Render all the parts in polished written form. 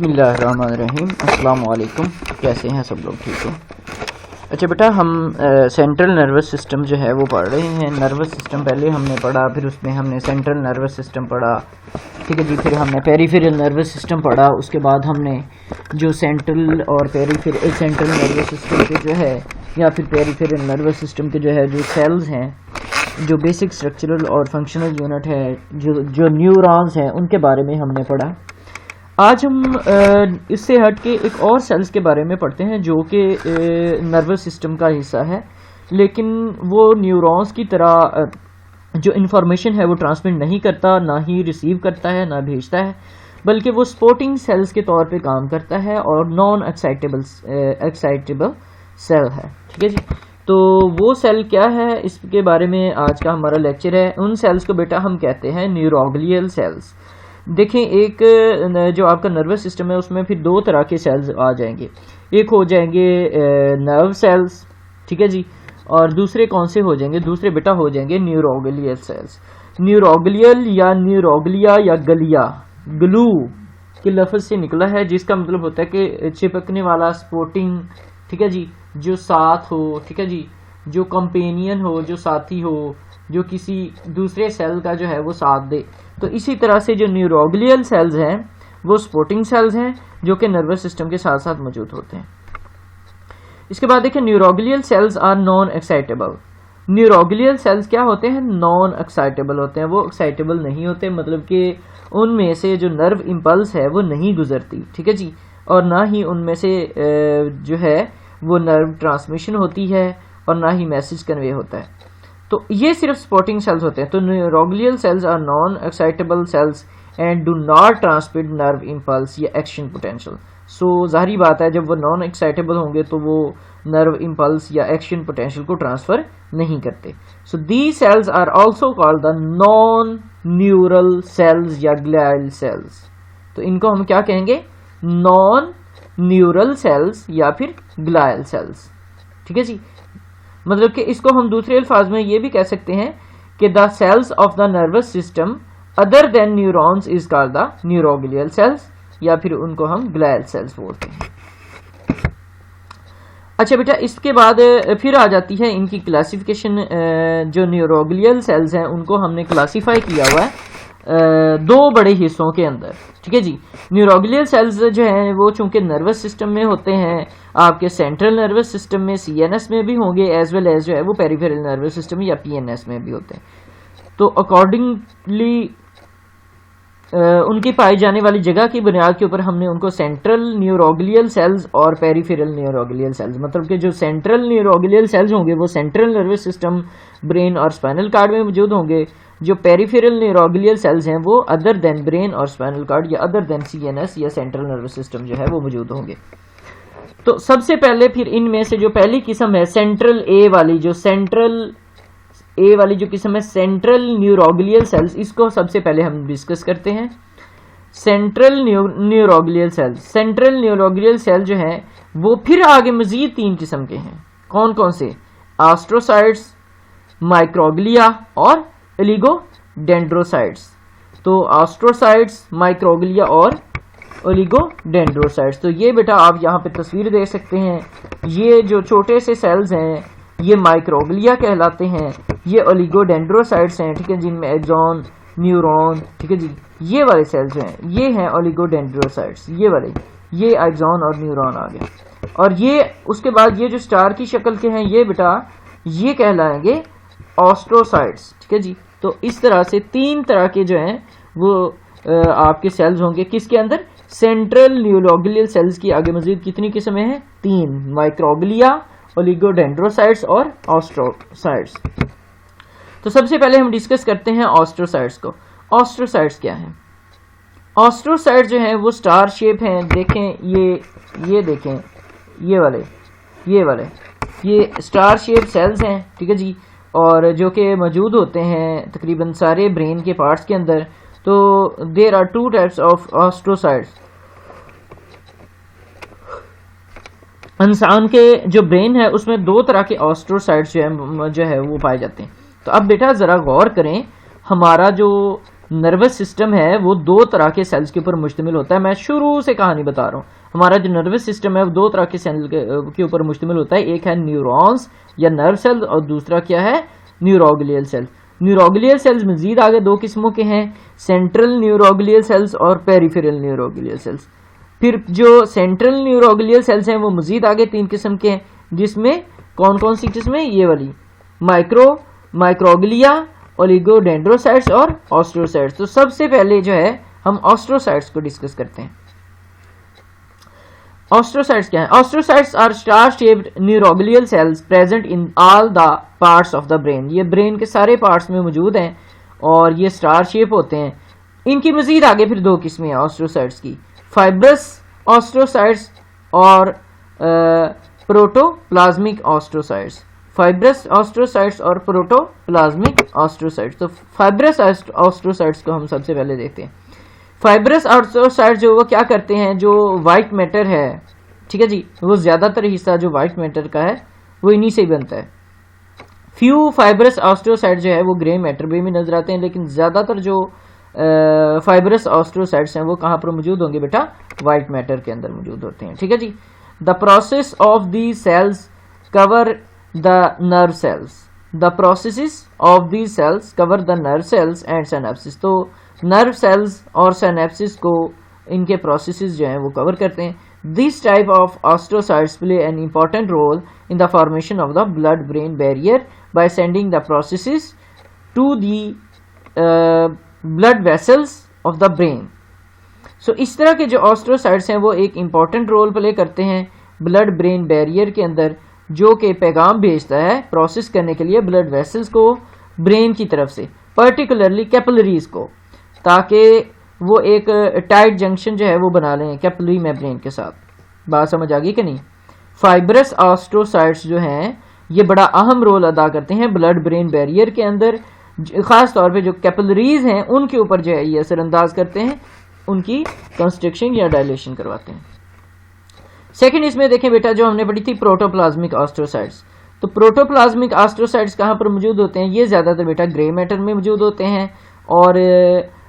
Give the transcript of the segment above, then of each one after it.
बिस्मिल्लाहिर्रहमानिर्रहीम। अस्सलाम वालेकुम। कैसे हैं सब लोग? ठीक है। अच्छा बेटा, हम सेंट्रल नर्वस सिस्टम जो है वो पढ़ रहे हैं। नर्वस सिस्टम पहले हमने पढ़ा, फिर उसमें हमने सेंट्रल नर्वस सिस्टम पढ़ा, ठीक है जी। फिर हमने पेरिफेरल नर्वस सिस्टम पढ़ा। उसके बाद हमने जो सेंट्रल और सेंट्रल नर्वस सिस्टम के जो है या फिर पेरिफेरल नर्वस सिस्टम के जो है जो सेल्स हैं, जो बेसिक स्ट्रक्चरल और फंक्शनल यूनिट है, जो न्यूरॉन्स हैं, उनके बारे में हमने पढ़ा। आज हम इससे हट के एक और सेल्स के बारे में पढ़ते हैं जो कि नर्वस सिस्टम का हिस्सा है, लेकिन वो न्यूरॉन्स की तरह जो इन्फॉर्मेशन है वो ट्रांसमिट नहीं करता, ना ही रिसीव करता है, ना भेजता है, बल्कि वो सपोर्टिंग सेल्स के तौर पे काम करता है और नॉन एक्साइटेबल सेल है, ठीक है जी। तो वो सेल क्या है, इसके बारे में आज का हमारा लेक्चर है। उन सेल्स को बेटा हम कहते हैं न्यूरोग्लियल सेल्स। देखें, एक जो आपका नर्वस सिस्टम है उसमें फिर दो तरह के सेल्स आ जाएंगे। एक हो जाएंगे नर्व सेल्स, ठीक है जी, और दूसरे कौन से हो जाएंगे? दूसरे बेटा हो जाएंगे न्यूरोग्लियल सेल्स। न्यूरोग्लियल या न्यूरोग्लिया या गलिया, ग्लू के लफ्ज से निकला है, जिसका मतलब होता है कि चिपकने वाला, सपोर्टिंग, ठीक है जी, जो साथ हो, ठीक है जी, जो कंपेनियन हो, जो साथी हो, जो किसी दूसरे सेल का जो है वो साथ दे। तो इसी तरह से जो न्यूरोग्लियल सेल्स हैं वो सपोर्टिंग सेल्स हैं जो कि नर्वस सिस्टम के साथ साथ मौजूद होते हैं। इसके बाद देखिए, neuroglial cells are non excitable. Neuroglial cells क्या होते हैं? नॉन एक्साइटेबल होते हैं। वो एक्साइटेबल नहीं होते, मतलब कि उनमें से जो नर्व इम्पल्स है वो नहीं गुजरती, ठीक है जी, और ना ही उनमें से जो है वो नर्व ट्रांसमिशन होती है और ना ही मैसेज कन्वे होता है। तो ये सिर्फ सपोर्टिंग सेल्स होते हैं। तो neuroglial cells are non excitable cells and do not transmit nerve impulse या एक्शन पोटेंशियल। सो जाहिर बात है, जब वो नॉन एक्साइटेबल होंगे तो वो नर्व इम्पल्स या एक्शन पोटेंशियल को ट्रांसफर नहीं करते। So the cells are also called the non neural cells या ग्लियल सेल्स। तो इनको हम क्या कहेंगे? नॉन न्यूरल सेल्स या फिर ग्लियल सेल्स, ठीक है जी। मतलब कि इसको हम दूसरे अल्फाज में ये भी कह सकते हैं कि the cells of the nervous system other than neurons is called the neuroglial cells, या फिर उनको हम ग्लियल सेल्स बोलते हैं। अच्छा बेटा, इसके बाद फिर आ जाती है इनकी क्लासिफिकेशन। जो न्यूरोग्लियल सेल्स हैं उनको हमने क्लासिफाई किया हुआ है दो बड़े हिस्सों के अंदर, ठीक है जी। न्यूरोग्लियल सेल्स जो हैं वो चूंकि नर्वस सिस्टम में होते हैं, आपके सेंट्रल नर्वस सिस्टम में, सीएनएस में भी होंगे, एज वेल एज जो है वो पेरिफेरल नर्वस सिस्टम या पीएनएस में भी होते हैं। तो अकॉर्डिंगली उनकी पाई जाने वाली जगह की बुनियाद के ऊपर हमने उनको सेंट्रल न्यूरोग्लियल सेल्स और पेरिफेरल न्यूरोग्लियल सेल्स, मतलब कि जो सेंट्रल न्यूरोग्लियल सेल्स होंगे वो सेंट्रल नर्वस सिस्टम, ब्रेन और स्पाइनल कार्ड में मौजूद होंगे। जो पेरिफेरल न्यूरोग्लियल सेल्स हैं वो अदर देन ब्रेन और स्पाइनल कार्ड या अदर देन सीएनएस या सेंट्रल नर्वस सिस्टम जो है वो मौजूद होंगे। तो सबसे पहले फिर इनमें से जो पहली किस्म है सेंट्रल ए वाली, जो किस्म है सेंट्रल न्यूरोग्लियल सेल्स, इसको सबसे पहले हम डिस्कस करते हैं। Central neuroglial cells, central neuroglial cell जो है वो फिर आगे मजीद तीन किस्म के हैं। कौन कौन से? एस्ट्रोसाइट्स, माइक्रोग्लिया और ओलिगोडेंड्रोसाइट्स। तो एस्ट्रोसाइट्स, माइक्रोग्लिया और ओलिगोडेंड्रोसाइट्स। तो ये बेटा आप यहाँ पे तस्वीर देख सकते हैं। ये जो छोटे से सेल्स हैं ये माइक्रोग्लिया कहलाते हैं, ये ओलिगोडेंड्रोसाइट्स हैं, ठीक है, जिनमें एक्सॉन, न्यूरॉन, ठीक है जी, ये वाले सेल्स जो हैं ये हैं ओलिगोडेंड्रोसाइट्स, ये वाले, ये एक्सॉन और न्यूरॉन आ गया। और ये उसके बाद ये जो स्टार की शक्ल के हैं ये बेटा ये कहलाएंगे एस्ट्रोसाइट्स, ठीक है जी। तो इस तरह से तीन तरह के जो हैं वो आपके सेल्स होंगे किसके अंदर? सेंट्रल न्यूरोग्लियल सेल्स की आगे मजीद कितनी किस्में हैं? तीन, माइक्रोग्लिया, ओलिगोडेंड्रोसाइट्स और एस्ट्रोसाइट्स। तो सबसे पहले हम डिस्कस करते हैं एस्ट्रोसाइट्स को। एस्ट्रोसाइट्स क्या है? एस्ट्रोसाइट्स जो हैं वो स्टार शेप हैं। देखें, ये देखें, ये वाले ये स्टार शेप सेल्स हैं, ठीक है जी, और जो कि मौजूद होते हैं तकरीबन सारे ब्रेन के पार्ट्स के अंदर। तो there are two types of astrocytes. इंसान के जो ब्रेन है उसमें दो तरह के एस्ट्रोसाइट्स जो है वो पाए जाते हैं। तो अब बेटा जरा गौर करें, हमारा जो नर्वस सिस्टम है वो दो तरह के सेल्स के ऊपर मुश्तमिल होता है। मैं शुरू से कहानी बता रहा हूँ, हमारा जो नर्वस सिस्टम है वो दो तरह के सेल के ऊपर मुश्तमिल होता है। एक है न्यूरॉन्स या नर्व सेल और दूसरा क्या है, न्यूरोग्लियल सेल। न्यूरोग्लियल सेल्स मजीद आगे दो किस्मों के हैं, सेंट्रल न्यूरोग्लियल सेल्स और पेरिफेरल न्यूरोग्लियल सेल्स। फिर जो सेंट्रल न्यूरोग्लियल सेल्स हैं वो मजीद आगे तीन किस्म के हैं, जिसमें कौन कौन सी किस्में, ये वाली माइक्रोग्लिया, ओलिगोडेंड्रोसाइट्स और ऑस्ट्रोसाइट्स। तो सबसे पहले जो है हम ऑस्ट्रोसाइट्स को डिस्कस करते हैं। ऑस्ट्रोसाइट्स क्या है? Astrocytes are star shaped neuroglial cells present in all the parts of the brain. ये ब्रेन के सारे पार्ट्स में मौजूद हैं और ये स्टार शेप होते हैं। इनकी मजीद आगे फिर दो किस्में हैं ऑस्ट्रोसाइट्स की, फाइब्रस ऑस्ट्रोसाइट्स और प्रोटोप्लाज्मिक ऑस्ट्रोसाइट्स। फाइब्रस ऑस्ट्रोसाइट्स और प्रोटोप्लाज्मिक ऑस्ट्रोसाइट्स। तो फाइब्रस ऑस्ट्रोसाइट्स को हम सबसे पहले देखते हैं। फाइब्रस ऑस्ट्रोसाइट्स जो वो क्या करते हैं, जो वाइट मैटर है, ठीक है जी, वो ज्यादातर हिस्सा जो वाइट मैटर का है वो इन्हीं से ही बनता है। फ्यू फाइब्रस ऑस्ट्रोसाइट्स जो है वो ग्रे मैटर में भी नजर आते हैं, लेकिन ज्यादातर जो फाइब्रस ऑस्ट्रोसाइट्स हैं वो कहाँ पर मौजूद होंगे बेटा, वाइट मैटर के अंदर मौजूद होते हैं, ठीक है जी। The process of the cells cover the nerve cells. The processes of the cells cover the nerve cells and synapsis. तो नर्व सेल्स और सिनेप्सिस को इनके प्रोसेसेस जो हैं वो कवर करते हैं। This type of astrocytes play an important role in the formation of the blood brain barrier by sending the processes to the blood vessels of the brain. So इस तरह के जो ऑस्ट्रोसाइट्स हैं वो एक इंपॉर्टेंट रोल प्ले करते हैं blood brain barrier के अंदर, जो कि पैगाम भेजता है प्रोसेस करने के लिए ब्लड वेसल्स को ब्रेन की तरफ से, पर्टिकुलरली कैपिलरीज को, ताकि वो एक टाइट जंक्शन जो है वो बना लें कैपिलरी मेम्ब्रेन के साथ। बात समझ आ गई कि नहीं? फाइब्रस ऑस्ट्रोसाइट्स जो हैं ये बड़ा अहम रोल अदा करते हैं ब्लड ब्रेन बैरियर के अंदर, खास तौर पे जो कैपिलरीज हैं उनके ऊपर जो है ये असरअंदाज करते हैं, उनकी कंस्ट्रक्शन या डायलेशन करवाते हैं। सेकंड इसमें देखें बेटा, जो हमने पढ़ी थी प्रोटोप्लाज्मिक ऑस्ट्रोसाइट्स। तो प्रोटोप्लाज्मिक ऑस्ट्रोसाइट्स कहाँ पर मौजूद होते हैं? ये ज्यादातर बेटा ग्रे मैटर में मौजूद होते हैं। और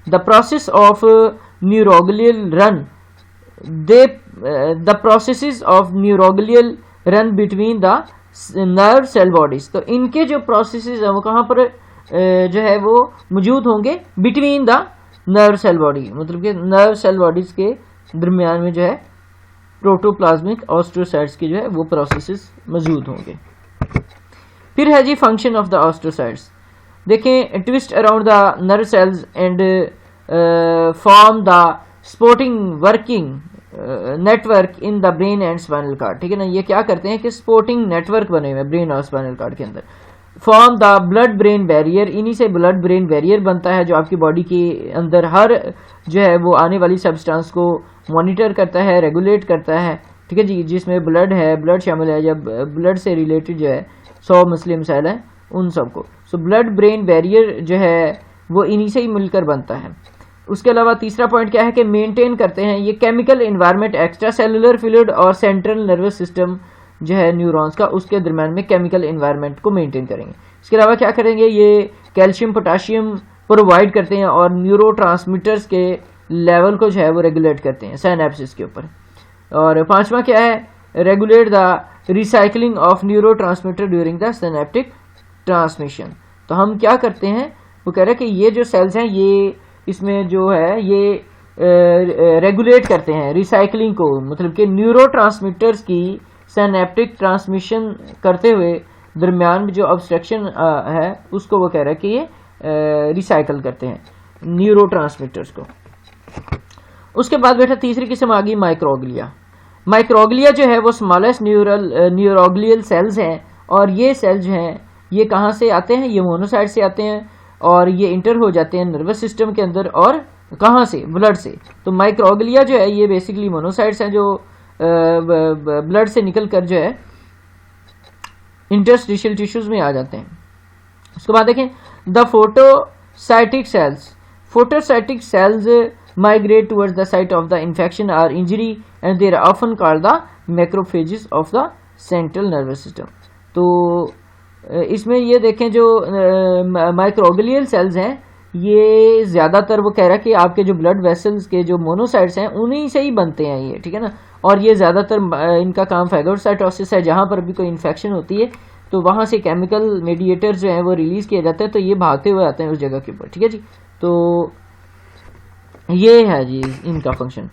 the process of neuroglial run the processes of neuroglial run between the nerve cell bodies. तो इनके जो प्रोसेसेस हैं वो कहाँ पर जो है वो मौजूद होंगे, between the nerve cell body, मतलब कि नर्व सेल बॉडीज के दरमियान में जो है प्रोटोप्लाज्मिक ऑस्ट्रोसाइट्स की जो है वो प्रोसेसेस मौजूद होंगे। फिर है जी फंक्शन ऑफ द ऑस्ट्रोसाइट्स। देखें, twist around the nerve cells and form the supporting working network in the brain and spinal cord, ठीक है ना। ये क्या करते हैं कि सपोर्टिंग नेटवर्क बने हुए ब्रेन और स्पाइनल कार्ड के अंदर। Form the blood brain barrier, इन्हीं से ब्लड ब्रेन बैरियर बनता है जो आपकी बॉडी के अंदर हर जो है वो आने वाली सब्सटेंस को मॉनिटर करता है, रेगुलेट करता है, ठीक है जी। जिसमें ब्लड है, ब्लड शामिल है, या ब्लड से रिलेटेड जो है 100 मसले मसाइल हैं उन सबको। सो ब्लड ब्रेन बैरियर जो है वो इन्हीं से ही मिलकर बनता है। उसके अलावा तीसरा पॉइंट क्या है कि मेंटेन करते हैं ये chemical environment, extra cellular fluid और सेंट्रल नर्वस सिस्टम जो है न्यूरॉन्स का, उसके दरम्यान में केमिकल एनवायरनमेंट को मेंटेन करेंगे। इसके अलावा क्या करेंगे, ये कैल्शियम पोटाशियम प्रोवाइड करते हैं और न्यूरोट्रांसमीटर्स के लेवल को जो है वो रेगुलेट करते हैं सिनेप्सिस के ऊपर। और पांचवा क्या है, regulate the recycling of neurotransmitter during the synaptic transmission. तो हम क्या करते हैं, वो कह रहे हैं कि ये जो सेल्स हैं ये इसमें जो है ये रेगुलेट करते हैं रिसाइकलिंग को, मतलब कि न्यूरोट्रांसमीटर्स की सिनेप्टिक ट्रांसमिशन करते हुए दरमियान में जो ऑब्स्ट्रक्शन है उसको वो कह रहा है कि ये रिसाइकल करते हैं न्यूरोट्रांसमीटर्स को। उसके बाद बेटा तीसरी किस्म आ गई माइक्रोग्लिया। माइक्रोग्लिया जो है वो स्मॉलेस्ट न्यूरोग्लियल सेल्स हैं और ये सेल्स जो हैं ये कहाँ से आते हैं, ये मोनोसाइट से आते हैं और ये इंटर हो जाते हैं नर्वस सिस्टम के अंदर, और कहाँ से, ब्लड से। तो माइक्रोग्लिया जो है ये बेसिकली मोनोसाइट्स हैं जो ब्लड से निकल कर जो है इंटरस्टिशियल टिश्यूज में आ जाते हैं। उसके बाद देखें the phagocytic cells. Phagocytic cells migrate towards the site of the infection or injury and they are often called the macrophages of the central nervous system। तो इसमें ये देखें जो माइक्रोग्लियल सेल्स हैं ये ज़्यादातर वो कह रहा है कि आपके जो ब्लड वेसल्स के जो मोनोसाइट्स हैं उन्हीं से ही बनते हैं ये, ठीक है ना। और ये ज़्यादातर इनका काम फैगोसाइटोसिस है, जहाँ पर भी कोई इन्फेक्शन होती है तो वहाँ से केमिकल मेडिएटर जो है वो रिलीज़ किया जाता है, तो ये भागते हुए आते हैं उस जगह के ऊपर, ठीक है जी। तो ये है जी इनका फंक्शन।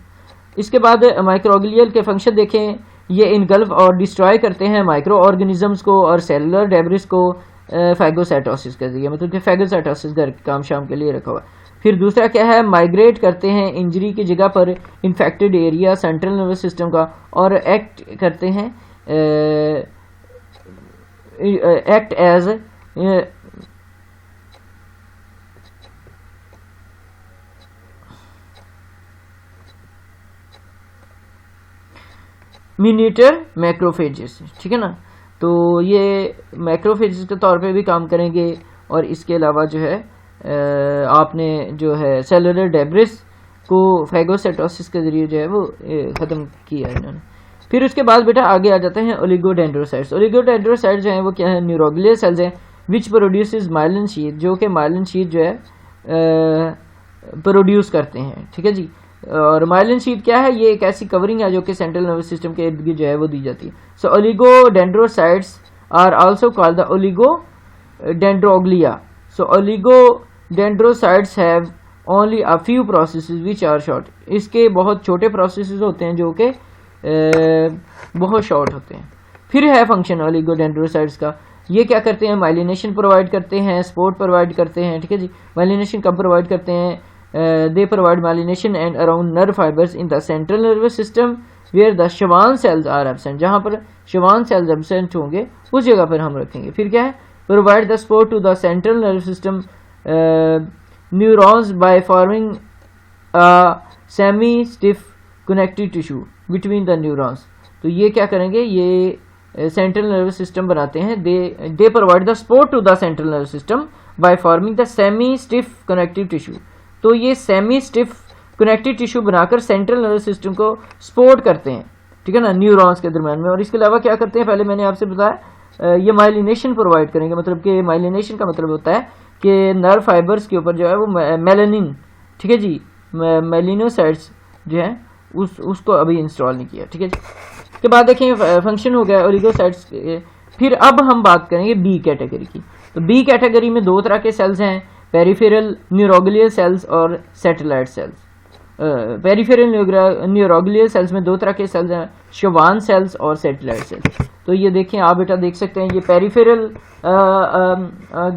इसके बाद माइक्रोग्लियल के फंक्शन देखें, ये इनगल्फ और डिस्ट्रॉय करते हैं माइक्रो ऑर्गेनिजम्स को और सेलुलर डेब्रिस को फैगोसाइटोसिस के जरिए, मतलब कि फैगोसाइटोसिस घर के काम शाम के लिए रखा हुआ है। फिर दूसरा क्या है, माइग्रेट करते हैं इंजरी की जगह पर infected area central nervous system का, और एक्ट करते हैं एक्ट एज मिनिएचर मैक्रोफेजेस, ठीक है ना। तो ये मैक्रोफेजेस के तौर पे भी काम करेंगे, और इसके अलावा जो है आपने जो है सेलुलर डेब्रिस को फैगोसाइटोसिस के जरिए जो है वो ख़त्म किया इन्होंने। फिर उसके बाद बेटा आगे आ जाते हैं ओलिगोडेंड्रोसाइट्स। ओलिगोडेंड्रोसाइट्स जो है वो क्या है, न्यूरोग्लियल सेल्स हैं विच प्रोड्यूसेस माइलिन शीथ, जो कि माइलिन शीथ जो है प्रोड्यूस करते हैं, ठीक है जी। और माइलिन शीथ क्या है, ये एक ऐसी कवरिंग है जो कि सेंट्रल नर्वस सिस्टम के इर्द गिर्द जो है वो दी जाती है। So oligodendrocytes are also called the oligodendroglia. So oligodendrocytes have only a few processes which are short. इसके बहुत छोटे प्रोसेसेस होते हैं जो कि बहुत शॉर्ट होते हैं। फिर है फंक्शन ओलिगोडेंड्रोसाइट्स का, ये क्या करते हैं, माइलिनेशन प्रोवाइड करते हैं, सपोर्ट प्रोवाइड करते हैं, ठीक है जी। माइलिनेशन कब प्रोवाइड करते हैं, they provide myelination and around nerve fibers in the central nervous system where the Schwann cells are absent। जहाँ पर Schwann cells absent होंगे उस जगह पर हम रखेंगे। फिर क्या है, provide the support to the central nervous system neurons by forming a semi stiff connective tissue between the neurons। तो ये क्या करेंगे, ये सेंट्रल नर्वस सिस्टम बनाते हैं। they provide the support to the central nervous system by forming the semi stiff connective tissue। तो ये semi stiff connective tissue बनाकर सेंट्रल नर्वस सिस्टम को सपोर्ट करते हैं, ठीक है ना, न्यूरॉन्स के दरम्यान में। और इसके अलावा क्या करते हैं, पहले मैंने आपसे बताया ये माइलिनेशन प्रोवाइड करेंगे। मतलब कि माइलिनेशन का मतलब होता है कि नर्व फाइबर्स के ऊपर जो है वो मेलानिन, ठीक है जी, मेलिनोसाइट्स जो है उसको अभी इंस्टॉल नहीं किया, ठीक है जी। इसके बाद देखें फंक्शन हो गया ओलिगोसाइट्स। फिर अब हम बात करेंगे बी कैटेगरी की। तो बी कैटेगरी में दो तरह के सेल्स हैं, पेरिफेरल न्यूरोग्लियल सेल्स और satellite cells. Peripheral neuroglial cells में दो तरह के सेल्स हैं, श्वान सेल्स और सैटेलाइट सेल्स। तो ये देखें आप बेटा देख सकते हैं, ये पेरिफेरल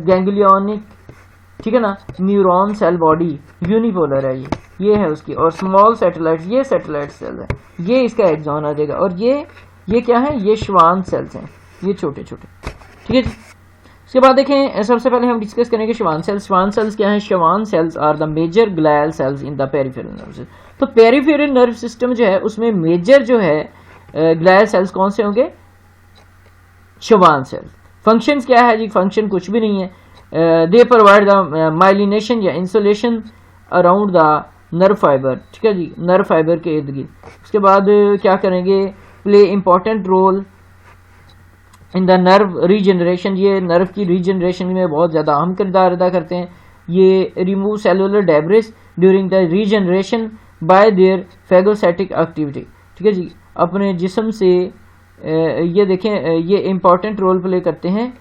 गैंग्लियोनिक, ठीक है ना, न्यूरॉन सेल बॉडी यूनिपोलर है ये है उसकी। और स्मॉल सैटेलाइट, ये सैटेलाइट सेल है, ये इसका एक्सॉन आ जाएगा। और ये क्या है, ये श्वान सेल्स हैं, ये छोटे छोटे, ठीक है जी। इसके बाद देखें सबसे पहले हम डिस्कस करेंगे श्वान सेल्स। श्वान सेल्स क्या है, Schwann cells are the major glial cells in the peripheral nerve system. तो पेरिफेरल नर्व सिस्टम जो है उसमें मेजर जो है ग्लायल सेल्स कौन से होंगे, श्वान सेल्स। फंक्शंस क्या है जी, फंक्शन कुछ भी नहीं है, दे प्रोवाइड द माइलिनेशन या insulation around the nerve fibre, ठीक है जी, नर्व फाइबर के इर्द गिर्द। उसके बाद क्या करेंगे, play important role in the nerve regeneration. ये नर्व की रीजनरेशन में बहुत ज़्यादा अहम किरदार अदा करते हैं। ये remove cellular debris during the regeneration by their phagocytic activity, ठीक है जी। अपने जिस्म से ये देखें, ये इंपॉर्टेंट रोल प्ले करते हैं,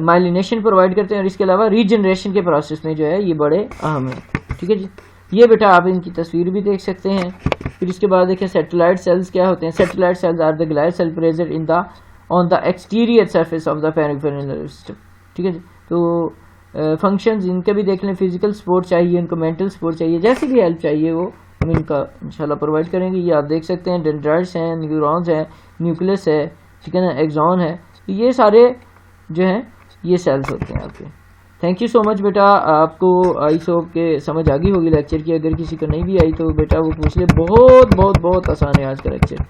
माइलिनेशन प्रोवाइड करते हैं, और इसके अलावा रीजनरेशन के प्रोसेस में जो है ये बड़े अहम हैं, ठीक है जी। ये बेटा आप इनकी तस्वीर भी देख सकते हैं। फिर इसके बाद देखें सैटेलाइट सेल्स क्या होते हैं। Satellite cells are the glial cell present in the on the exterior surface of the peripheral nerve system, ठीक है जी। तो फंक्शंस इनके भी देख लें, फिजिकल सपोर्ट चाहिए इनको, मेंटल सपोर्ट चाहिए, जैसी भी हेल्प चाहिए वो हम इनका इंशाल्लाह प्रोवाइड करेंगे। ये आप देख सकते हैं, डेंड्राइट्स हैं, न्यूरॉन्स हैं, न्यूक्लियस है, ठीक है ना, एक्सॉन है, ये सारे जो हैं ये सेल्स होते हैं आपके। थैंक यू सो मच बेटा, आपको आई होप के समझ आ गई होगी लेक्चर की। अगर किसी को नहीं भी आई तो बेटा वो पूछ ले, बहुत बहुत बहुत आसान है आज का लेक्चर।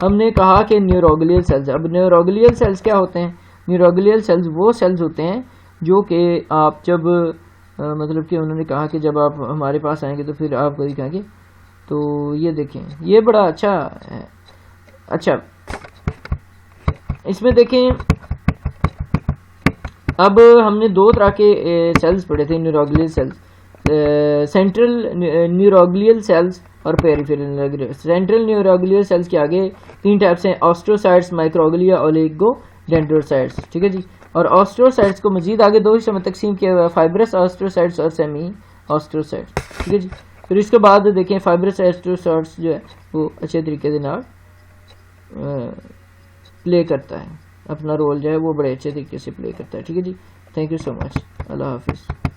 हमने कहा कि न्यूरोग्लियल सेल्स, अब न्यूरोग्लियल सेल्स क्या होते हैं। न्यूरोग्लियल सेल्स वो सेल्स होते हैं जो कि आप जब मतलब कि उन्होंने कहा कि जब आप हमारे पास आएंगे तो फिर आप वही कहेंगे। तो ये देखें, ये बड़ा अच्छा है। अच्छा इसमें देखें अब हमने दो तरह के सेल्स पढ़े थे, neuroglial cells, central neuroglial cells और पेरिफेरल। सेंट्रल न्यूरोग्लियल सेल्स के आगे तीन टाइप्स हैं, ऑस्ट्रोसाइट्स, माइक्रोग्लिया, ओलिगोडेंड्रोसाइट्स, ठीक है जी। और ऑस्ट्रोसाइट्स को मजीद आगे दो हिस्सों में तकसीम किया हुआ है, फाइब्रस ऑस्ट्रोसाइट्स और सेमी ऑस्ट्रोसाइट्स, ठीक है जी। फिर इसके बाद देखें फाइब्रस ऑस्ट्रोसाइट्स जो है वो अच्छे तरीके से नाल प्ले करता है, अपना रोल जो है वो बड़े अच्छे तरीके से प्ले करता है, ठीक है जी। थैंक यू सो मच, अल्लाह हाफिज़।